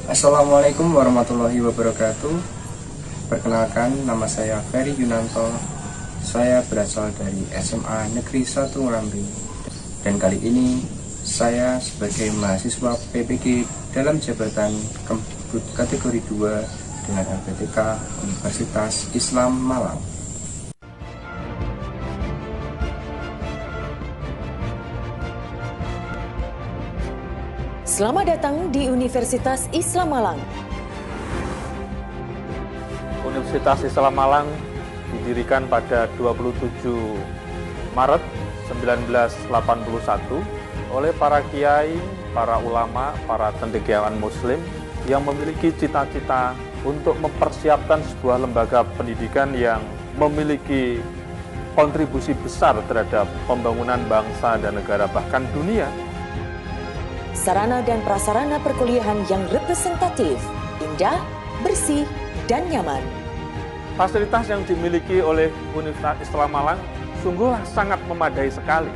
Assalamualaikum warahmatullahi wabarakatuh. Perkenalkan, nama saya Ferry Yunanto. Saya berasal dari SMA Negeri 1 Ngurambi. Dan kali ini saya sebagai mahasiswa PPG dalam jabatan Kemdikbud kategori 2 dengan LPTK Universitas Islam Malang. Selamat datang di Universitas Islam Malang. Universitas Islam Malang didirikan pada 27 Maret 1981 oleh para kiai, para ulama, para cendekiawan muslim yang memiliki cita-cita untuk mempersiapkan sebuah lembaga pendidikan yang memiliki kontribusi besar terhadap pembangunan bangsa dan negara bahkan dunia. Sarana dan prasarana perkuliahan yang representatif, indah, bersih, dan nyaman. Fasilitas yang dimiliki oleh Universitas Islam Malang sungguhlah sangat memadai sekali.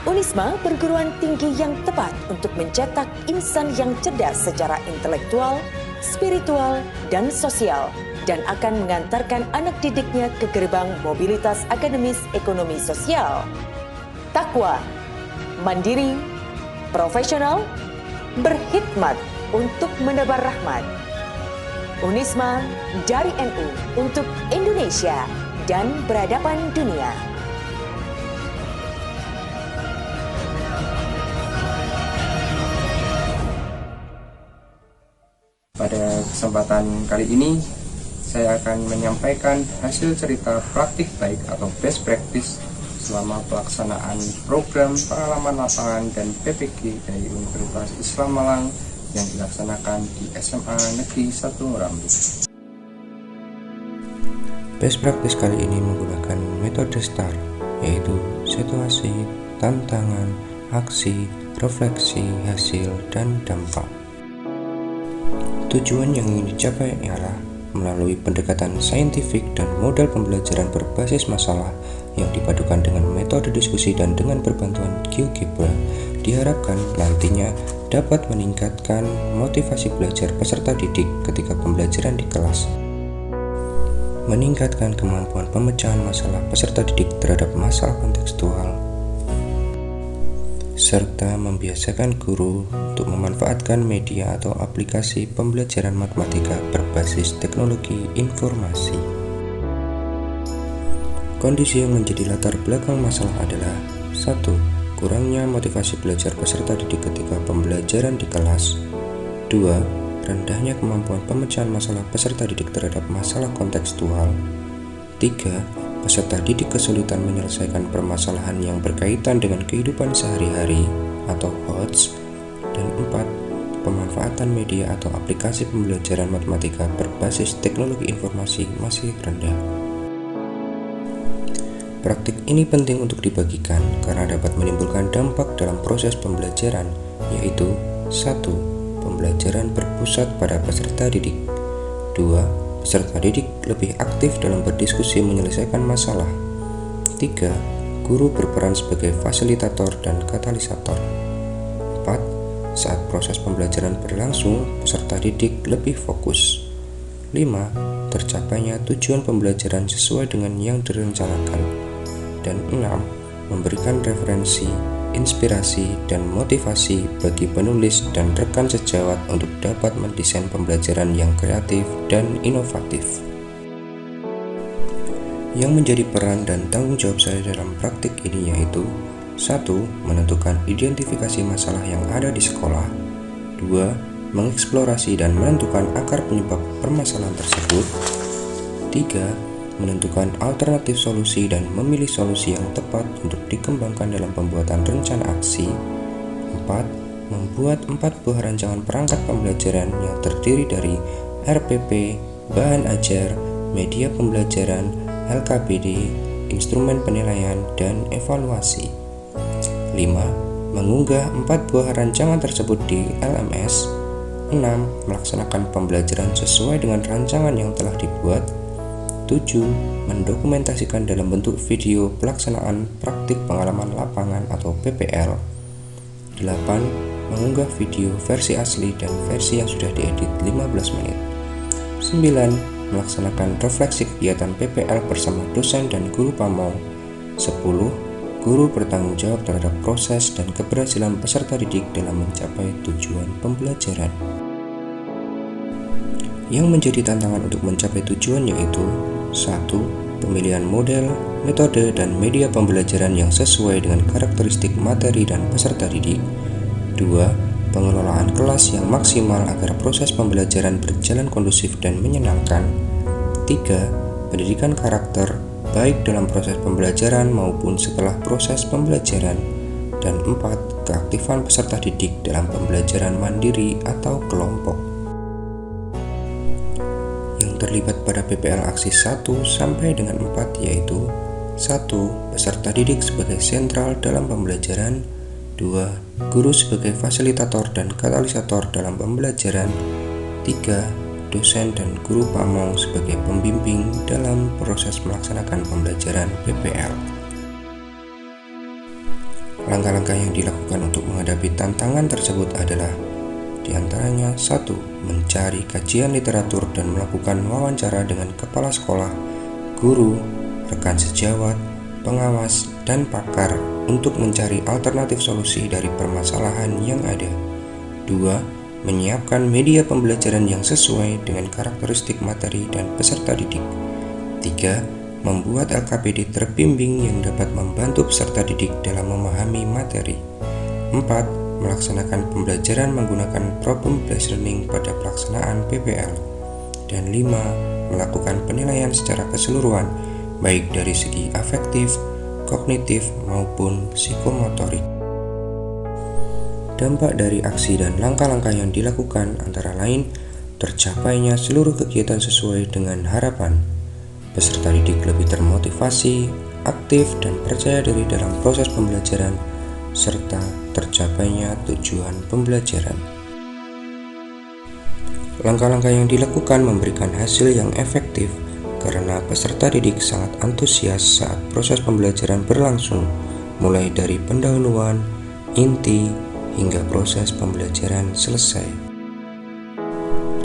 Unisma perguruan tinggi yang tepat untuk mencetak insan yang cerdas secara intelektual, spiritual, dan sosial, dan akan mengantarkan anak didiknya ke gerbang mobilitas akademis ekonomi sosial. Takwa, mandiri, profesional, berkhidmat untuk menebar rahmat. Unisma dari NU untuk Indonesia dan peradaban dunia. Pada kesempatan kali ini, saya akan menyampaikan hasil cerita praktik baik atau best practice selama pelaksanaan program pengalaman lapangan dan PPG dari Universitas Islam Malang yang dilaksanakan di SMA Negeri 1 Ngurambi. Best practice kali ini menggunakan metode STAR, yaitu situasi, tantangan, aksi, refleksi, hasil, dan dampak. Tujuan yang ingin dicapai ialah melalui pendekatan saintifik dan model pembelajaran berbasis masalah yang dipadukan dengan metode diskusi dan dengan berbantuan GeoGebra, diharapkan nantinya dapat meningkatkan motivasi belajar peserta didik ketika pembelajaran di kelas, meningkatkan kemampuan pemecahan masalah peserta didik terhadap masalah kontekstual, serta membiasakan guru untuk memanfaatkan media atau aplikasi pembelajaran matematika berbasis teknologi informasi. Kondisi yang menjadi latar belakang masalah adalah 1. Kurangnya motivasi belajar peserta didik ketika pembelajaran di kelas. 2. Rendahnya kemampuan pemecahan masalah peserta didik terhadap masalah kontekstual. 3. Peserta didik kesulitan menyelesaikan permasalahan yang berkaitan dengan kehidupan sehari-hari atau HOTS. Dan 4. Pemanfaatan media atau aplikasi pembelajaran matematika berbasis teknologi informasi masih rendah. Praktik ini penting untuk dibagikan karena dapat menimbulkan dampak dalam proses pembelajaran, yaitu 1. Pembelajaran berpusat pada peserta didik. 2. Peserta didik lebih aktif dalam berdiskusi menyelesaikan masalah. 3. Guru berperan sebagai fasilitator dan katalisator. 4. Saat proses pembelajaran berlangsung, peserta didik lebih fokus. 5. Tercapainya tujuan pembelajaran sesuai dengan yang direncanakan. Dan 6. Memberikan referensi, inspirasi, dan motivasi bagi penulis dan rekan sejawat untuk dapat mendesain pembelajaran yang kreatif dan inovatif. Yang menjadi peran dan tanggung jawab saya dalam praktik ini yaitu 1. Menentukan identifikasi masalah yang ada di sekolah. 2. Mengeksplorasi dan menentukan akar penyebab permasalahan tersebut. 3. Menentukan alternatif solusi dan memilih solusi yang tepat untuk dikembangkan dalam pembuatan rencana aksi. 4. Membuat 4 buah rancangan perangkat pembelajaran yang terdiri dari RPP, bahan ajar, media pembelajaran, LKPD, instrumen penilaian, dan evaluasi. 5. Mengunggah 4 buah rancangan tersebut di LMS. 6. Melaksanakan pembelajaran sesuai dengan rancangan yang telah dibuat. 7. Mendokumentasikan dalam bentuk video pelaksanaan praktik pengalaman lapangan atau PPL. 8. mengunggah video versi asli dan versi yang sudah diedit 15 menit. 9. Melaksanakan refleksi kegiatan PPL bersama dosen dan guru PAMO. 10. Guru bertanggung jawab terhadap proses dan keberhasilan peserta didik dalam mencapai tujuan pembelajaran. Yang menjadi tantangan untuk mencapai tujuan yaitu 1. Pemilihan model, metode, dan media pembelajaran yang sesuai dengan karakteristik materi dan peserta didik. 2. Pengelolaan kelas yang maksimal agar proses pembelajaran berjalan kondusif dan menyenangkan. 3. Pendidikan karakter, baik dalam proses pembelajaran maupun setelah proses pembelajaran. Dan 4. Keaktifan peserta didik dalam pembelajaran mandiri atau kelompok. Yang terlibat pada PPL aksi 1 sampai dengan 4 yaitu 1. Peserta didik sebagai sentral dalam pembelajaran. 2. Guru sebagai fasilitator dan katalisator dalam pembelajaran. 3. Dosen dan guru PAMO sebagai pembimbing dalam proses melaksanakan pembelajaran PPL. Langkah-langkah yang dilakukan untuk menghadapi tantangan tersebut adalah diantaranya 1. Mencari kajian literatur dan melakukan wawancara dengan kepala sekolah, guru, rekan sejawat, pengawas, dan pakar untuk mencari alternatif solusi dari permasalahan yang ada. 2. Menyiapkan media pembelajaran yang sesuai dengan karakteristik materi dan peserta didik. 3. Membuat LKPD terbimbing yang dapat membantu peserta didik dalam memahami materi. 4. Melaksanakan pembelajaran menggunakan problem-based learning pada pelaksanaan PPL. Dan 5. Melakukan penilaian secara keseluruhan baik dari segi afektif, kognitif, maupun psikomotorik. Dampak dari aksi dan langkah-langkah yang dilakukan antara lain tercapainya seluruh kegiatan sesuai dengan harapan. Peserta didik lebih termotivasi, aktif, dan percaya diri dalam proses pembelajaran, serta tercapainya tujuan pembelajaran. Langkah-langkah yang dilakukan memberikan hasil yang efektif karena peserta didik sangat antusias saat proses pembelajaran berlangsung, mulai dari pendahuluan, inti, hingga proses pembelajaran selesai.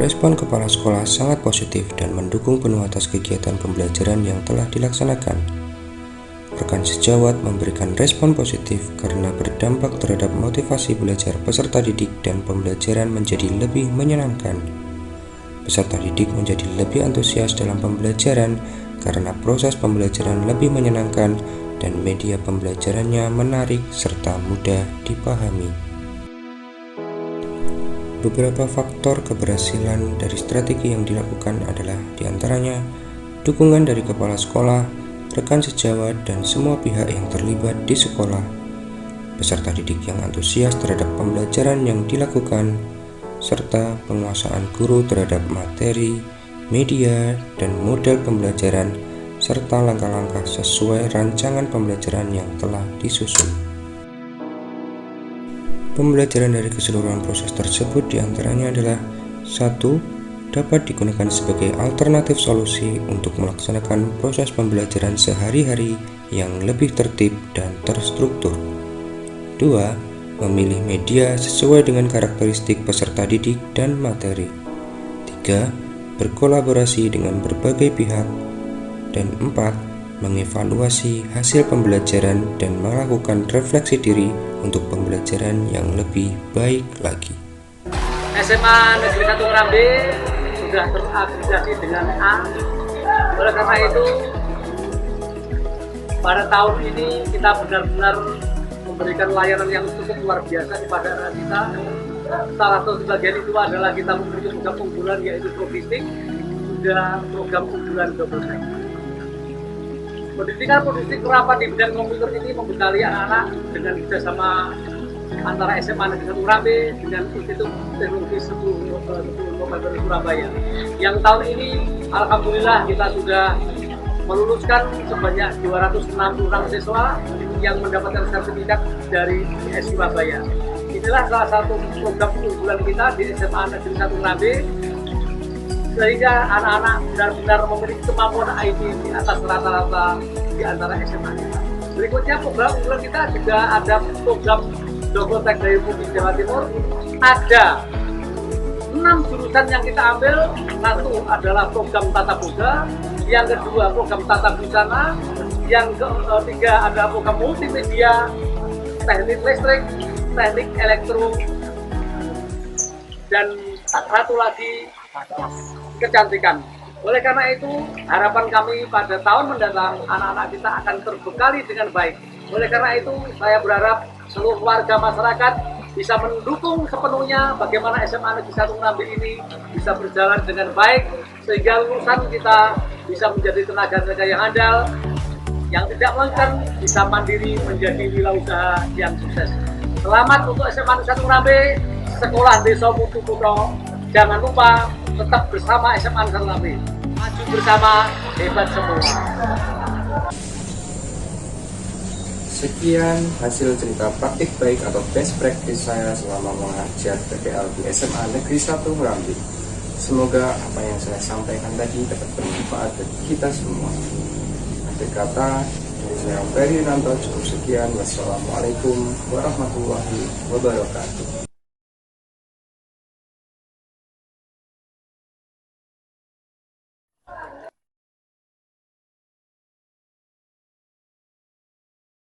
Respon kepala sekolah sangat positif dan mendukung penuh atas kegiatan pembelajaran yang telah dilaksanakan. Rekan sejawat memberikan respon positif karena berdampak terhadap motivasi belajar peserta didik dan pembelajaran menjadi lebih menyenangkan. Peserta didik menjadi lebih antusias dalam pembelajaran karena proses pembelajaran lebih menyenangkan dan media pembelajarannya menarik serta mudah dipahami. Beberapa faktor keberhasilan dari strategi yang dilakukan adalah diantaranya dukungan dari kepala sekolah, rekan sejawat, dan semua pihak yang terlibat di sekolah, peserta didik yang antusias terhadap pembelajaran yang dilakukan, serta penguasaan guru terhadap materi, media, dan model pembelajaran, serta langkah-langkah sesuai rancangan pembelajaran yang telah disusun. Pembelajaran dari keseluruhan proses tersebut diantaranya adalah 1. Dapat digunakan sebagai alternatif solusi untuk melaksanakan proses pembelajaran sehari-hari yang lebih tertib dan terstruktur. 2. Memilih media sesuai dengan karakteristik peserta didik dan materi. 3. Berkolaborasi dengan berbagai pihak. Dan 4. Mengevaluasi hasil pembelajaran dan melakukan refleksi diri untuk pembelajaran yang lebih baik lagi. SMA Negeri 1 Ngerambe sudah terafiliasi dengan A. Oleh karena itu, pada tahun ini kita benar-benar memberikan layanan yang cukup luar biasa kepada anak kita. Salah satu bagian itu adalah kita memiliki program unggulan yaitu Profitik, juga program unggulan Double Track. Pendidikan Profitik rapat di bidang komputer ini membekali anak-anak dengan kerjasama antara SMA Negeri 1 Ngerambe dengan Institut Teknologi 10 November Surabaya. Yang tahun ini alhamdulillah kita sudah meluluskan sebanyak 260 siswa yang mendapatkan sertifikat dari ITS Surabaya. Inilah salah satu program unggulan kita di SMA Negeri 1 Ngerambe, sehingga anak-anak benar-benar memiliki kemampuan IT di atas rata-rata di antara SMA kita. Berikutnya program unggulan kita juga ada program Joko Teknik Provinsi Jawa Timur, ada 6 jurusan yang kita ambil. Satu adalah program tata boga, yang kedua program tata busana, yang ketiga ada program multimedia, teknik listrik, teknik elektro, dan satu lagi kecantikan. Oleh karena itu, harapan kami pada tahun mendatang anak-anak kita akan terbekali dengan baik. Oleh karena itu, saya berharap seluruh warga masyarakat bisa mendukung sepenuhnya bagaimana SMA Negeri 1 Ngerambi ini bisa berjalan dengan baik, sehingga lulusan kita bisa menjadi tenaga-tenaga yang andal, yang tidak melengkar, bisa mandiri menjadi wirausaha yang sukses. Selamat untuk SMA Negeri 1 Ngerambi, Sekolah Desa Mutu Putro. Jangan lupa tetap bersama SMA Negeri 1 Ngerambi. Maju bersama, hebat semua. Sekian hasil cerita praktik baik atau best practice saya selama mengajar PPL di SMA Negeri 1 Ngerambi. Semoga apa yang saya sampaikan tadi dapat bermanfaat bagi kita semua. Akhir kata, dari saya Ferry Ranto cukup sekian. Wassalamualaikum warahmatullahi wabarakatuh.